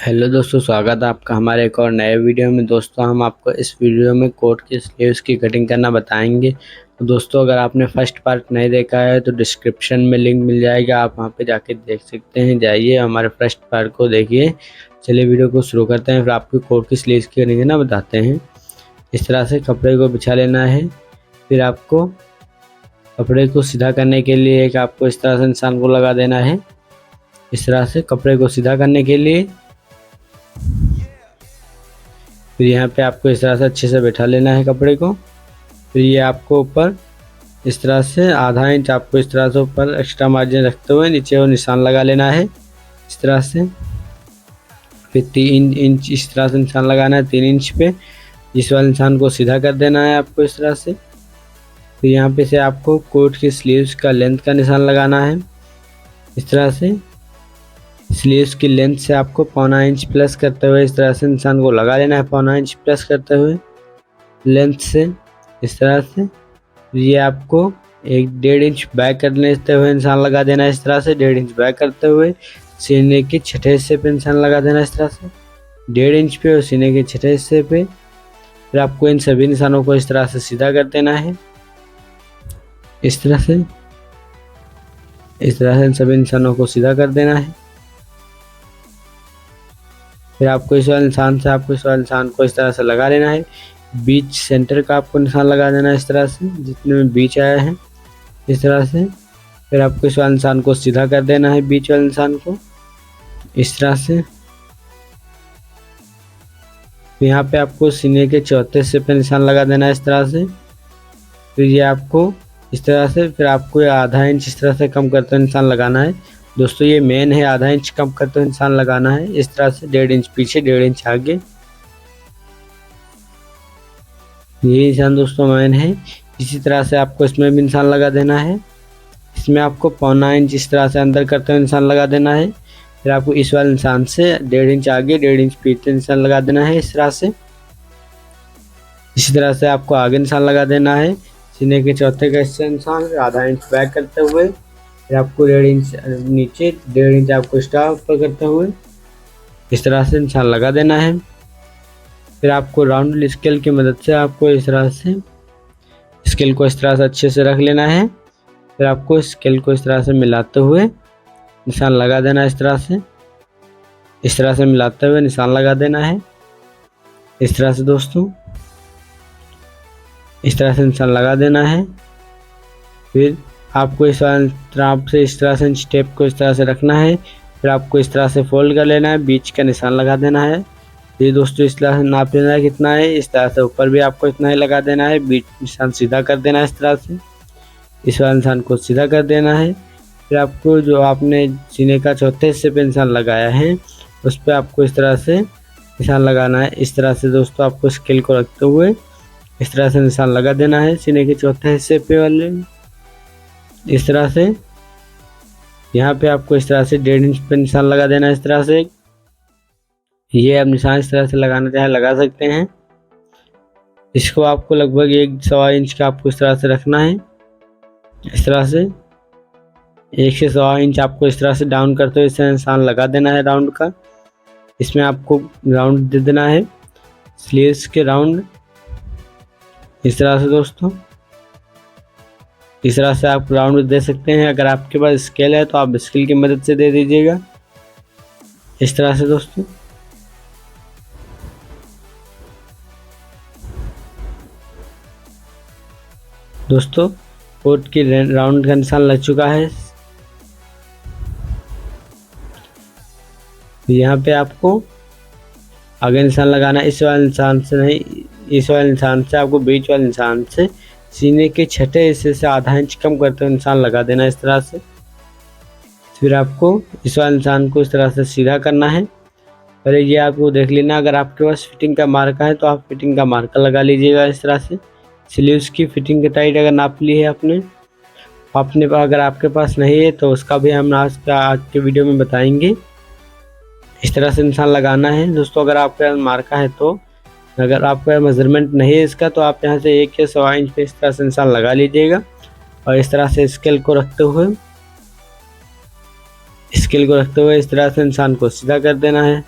Hello दोस्तों, स्वागत है आपका हमारे एक और नए वीडियो में। दोस्तों हम आपको इस वीडियो में कोट के स्लीव्स की कटिंग करना बताएंगे। तो दोस्तों अगर आपने फर्स्ट पार्ट नहीं देखा है तो डिस्क्रिप्शन में लिंक मिल जाएगा, आप वहां पे जाके देख सकते हैं। जाइए हमारे फर्स्ट पार्ट को देखिए। चलिए वीडियो को शुरू करते हैं, फिर आपको कोट की स्लीव्स की कटिंग करना बताते हैं। इस तरह से कपड़े को बिछा लेना है। फिर आपको कपड़े को सीधा करने के लिए आपको इस तरह से निशान को लगा देना है। इस तरह से कपड़े को सीधा करने के लिए फिर यहाँ पे आपको इस तरह से अच्छे से बैठा लेना है कपड़े को। फिर ये आपको ऊपर इस तरह से आधा इंच आपको इस तरह से ऊपर एक्स्ट्रा मार्जिन रखते हुए नीचे वो निशान लगा लेना है इस तरह से। फिर 3 इंच इस तरह से निशान लगाना है 3 इंच पे। इस वाले निशान को सीधा कर देना है आपको इस तरह से। फिर यहाँ पे से आपको कोट की स्लीव्स का लेंथ का निशान लगाना है इस तरह से। स्लीव्स की लेंथ से आपको 1.25 इंच प्लस करते हुए इस तरह से निशान को लगा लेना है। 1.25 इंच प्लस करते हुए लेंथ से इस तरह से। ये आपको 1.5 इंच बैक करते हुए निशान लगा देना है इस तरह से। 1.5 इंच बैक करते हुए सीने के छठे हिस्से पे निशान लगा देना इस तरह से 1.5 इंच पे और सीने के छठे हिस्से पे। फिर आपको इन सभी निशानों को इस तरह से सीधा कर देना है इस तरह से। इस तरह से इन सभी निशानों को सीधा कर देना है। फिर आपको इस वाले निशान को इस तरह से लगा लेना है। बीच सेंटर का आपको निशान लगा देना है इस तरह से, जितने में बीच आया है इस तरह से। फिर आपको इस वाले निशान को सीधा कर देना है बीच वाले निशान को इस तरह से। यहाँ पे आपको सीने के चौथे हिस्से पे निशान लगा देना है इस तरह से। फिर ये आपको इस तरह से, फिर आपको आधा इंच इस तरह से कम करते हुए निशान लगाना है। दोस्तों ये मेन है, आधा इंच कम करते हुए निशान लगाना है इस तरह से। 1.5 इंच पीछे 1.5 इंच आगे, ये निशान दोस्तों मेन है। इसी तरह से आपको इसमें भी निशान लगा देना है। इसमें आपको 1.25 इंच इस तरह से अंदर करते हुए निशान लगा देना है। फिर आपको इस वाले निशान से 1.5 इंच आगे 1.5 इंच पीछे निशान लगा देना है इस तरह से। इसी तरह से आपको आगे निशान लगा देना है सीने के चौथे का हिस्सा निशान, आधा इंच बैक करते हुए। फिर आपको 1.5 इंच नीचे 1.5 इंच आपको एक्स्ट्रा ऊपर करते हुए इस तरह से निशान लगा देना है। फिर आपको राउंड स्केल की मदद से आपको इस तरह से स्केल को इस तरह से अच्छे से रख लेना है। फिर आपको स्केल को इस तरह से मिलाते हुए निशान लगा देना है इस तरह से। इस तरह से मिलाते हुए निशान लगा देना है इस तरह से दोस्तों। इस तरह से निशान लगा देना है। फिर आपको इस तरफ से इस तरह से स्टेप को इस तरह से रखना है। फिर आपको इस तरह से फोल्ड कर लेना है, बीच का निशान लगा देना है। ये दोस्तों इस तरह से नाप लेना है कितना है, इस तरह से ऊपर भी आपको इतना ही लगा देना है। बीच निशान सीधा कर देना है इस तरह से। इस वाले निशान को सीधा कर देना है। फिर आपको जो आपने सीने का चौथे हिस्से पे निशान लगाया है उस पर आपको इस तरह से निशान लगाना है इस तरह से दोस्तों। आपको स्केल को रखते हुए इस तरह से निशान लगा देना है सीने के चौथे हिस्से पे वाले इस तरह से। यहाँ पे आपको इस तरह से 1.5 इंच पे निशान लगा देना है इस तरह से। ये आप निशान इस तरह से लगाना चाहे लगा सकते हैं। इसको आपको लगभग 1-1.25 इंच का आपको इस तरह से रखना है इस तरह से। 1 से 1.25 इंच आपको इस तरह से डाउन करते हुए इससे निशान लगा देना है राउंड का। इसमें आपको राउंड दे देना है स्लीव्स के राउंड इस तरह से दोस्तों। इस तरह से आप राउंड दे सकते हैं। अगर आपके पास स्केल है तो आप स्केल की मदद से दे दीजिएगा इस तरह से दोस्तों। दोस्तों कोट की राउंड का निशान लग चुका है। यहाँ पे आपको आगे निशान लगाना है, इस वाले निशान से नहीं, इस वाले निशान से आपको बीच वाले निशान से सीने के छठे हिस्से से आधा इंच कम करते हुए निशान लगा देना इस तरह से। फिर आपको इस वाले निशान को इस तरह से सीधा करना है। पहले ये आपको देख लेना, अगर आपके पास फिटिंग का मार्का है तो आप फिटिंग का मार्का लगा लीजिएगा इस तरह से। स्लीव्स की फिटिंग के टाइट अगर नाप ली है आपने अगर आपके पास नहीं है तो उसका भी हम आज के वीडियो में बताएंगे। इस तरह से निशान लगाना है दोस्तों। अगर आपके पास मार्का है तो, अगर आपका मेजरमेंट नहीं है इसका तो आप यहाँ से 1 या 1.25 इंच पे इस तरह से निशान लगा लीजिएगा। और इस तरह से स्केल को रखते हुए इस तरह से निशान को सीधा कर देना है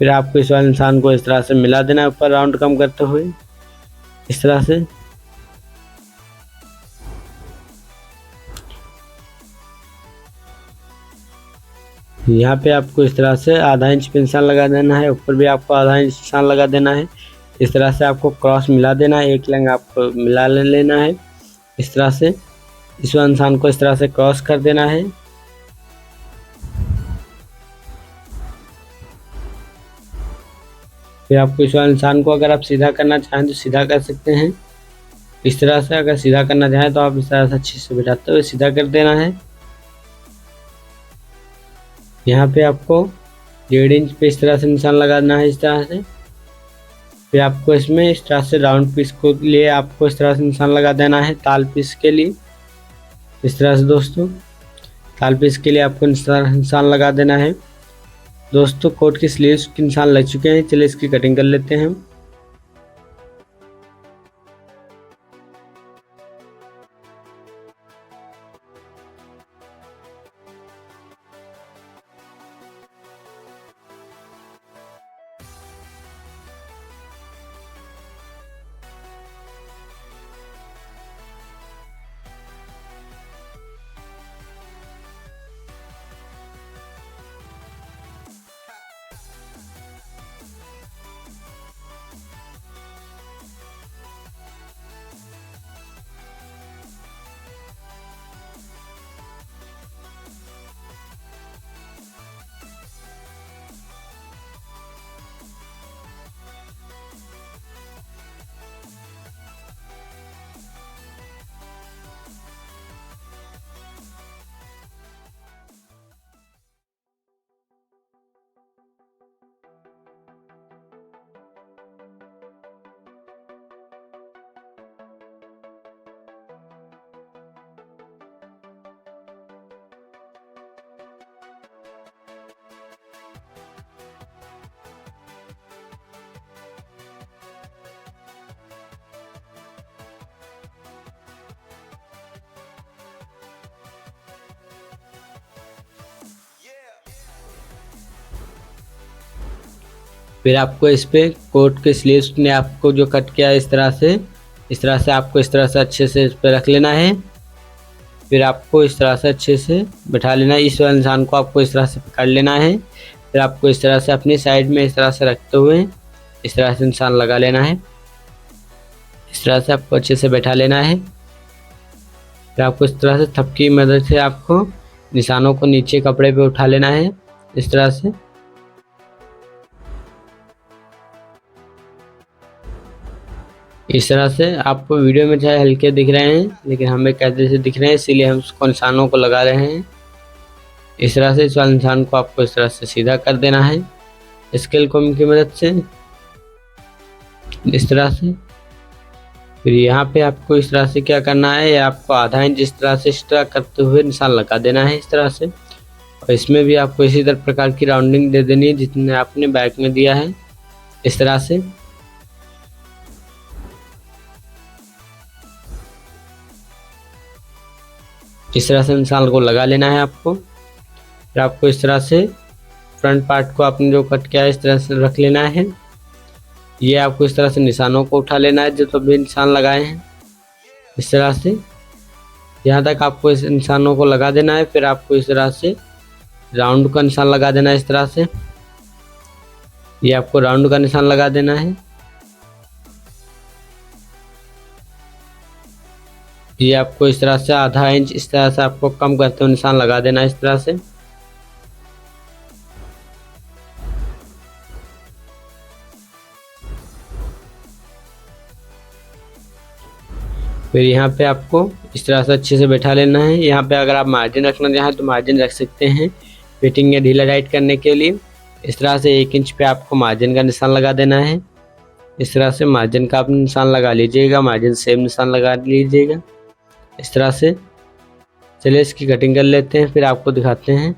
फिर आपको इस वाले निशान को इस तरह से मिला देना है ऊपर राउंड कम करते हुए, इस तरह से। यहाँ पे आपको इस तरह से आधा इंच पे निशान लगा देना है, ऊपर भी आपको आधा इंच निशान लगा देना है। इस तरह से आपको क्रॉस मिला देना है, एक लाइन आपको मिला लेना है इस तरह से। इस वाले निशान को इस तरह से क्रॉस कर देना है। फिर आपको इस वाले निशान को अगर आप सीधा करना चाहें तो सीधा कर सकते हैं इस तरह से। अगर सीधा करना चाहें तो आप इस तरह से अच्छे से बिठाते हुए सीधा कर देना है। यहाँ पे आपको 1.5 इंच पे इस तरह से निशान लगाना है इस तरह से। फिर आपको इसमें इस तरह से राउंड पीस को लिए आपको इस तरह से निशान लगा देना है ताल पीस के लिए, इस तरह से दोस्तों। ताल पीस के लिए आपको निशान लगा देना है। दोस्तों कोट की स्लीव्स के निशान लग चुके हैं, चलिए इसकी कटिंग कर लेते हैं। फिर आपको इस पे कोट के स्लीव्स ने आपको जो कट किया है इस तरह से आपको इस तरह से अच्छे से इस पे रख लेना है। फिर आपको इस तरह से अच्छे से बैठा लेना है। इस वाले निशान को आपको इस तरह से पकड़ लेना है। फिर आपको इस तरह से अपनी साइड में इस तरह से रखते हुए इस तरह से निशान लगा लेना है। इस तरह से आपको अच्छे से बैठा लेना है। फिर आपको इस तरह से थप की मदद से आपको निशानों को नीचे कपड़े पे उठा लेना है इस तरह से। इस तरह से आपको वीडियो में चाहे हल्के दिख रहे हैं लेकिन हमें कैसे से दिख रहे हैं, इसीलिए हम उसको निशानों को लगा रहे हैं इस तरह से। इस वाले निशान को आपको इस तरह से सीधा कर देना है स्केल कॉम की मदद से इस तरह से। फिर यहाँ पे आपको इस तरह से क्या करना है, आपको आधा इंच इस तरह से एक्स्ट्रा करते हुए निशान लगा देना है इस तरह से। और इसमें भी आपको इसी तरह प्रकार की राउंडिंग दे देनी है जितने आपने बैक में दिया है इस तरह से। इस तरह से निशान को लगा लेना है आपको। फिर आपको इस तरह से फ्रंट पार्ट को आपने जो कट किया है इस तरह से रख लेना है। ये आपको इस तरह से निशानों को उठा लेना है जो तो भी निशान लगाए हैं इस तरह से। यहाँ तक आपको इस निशानों को लगा देना है। फिर आपको इस तरह से राउंड का निशान लगा देना है इस तरह से। ये आपको राउंड का निशान लगा देना है। ये आपको इस तरह से आधा इंच इस तरह से आपको कम करते हुए निशान लगा देना है इस तरह से। फिर यहाँ पे आपको इस तरह से अच्छे से बैठा लेना है। यहाँ पे अगर आप मार्जिन रखना चाहें तो मार्जिन रख सकते हैं फिटिंग या ढीला टाइट करने के लिए। इस तरह से 1 इंच पे आपको मार्जिन का निशान लगा देना है इस तरह से। मार्जिन का आप निशान लगा लीजिएगा, मार्जिन सेम निशान लगा लीजिएगा इस तरह से। चलिए इसकी कटिंग कर लेते हैं फिर आपको दिखाते हैं।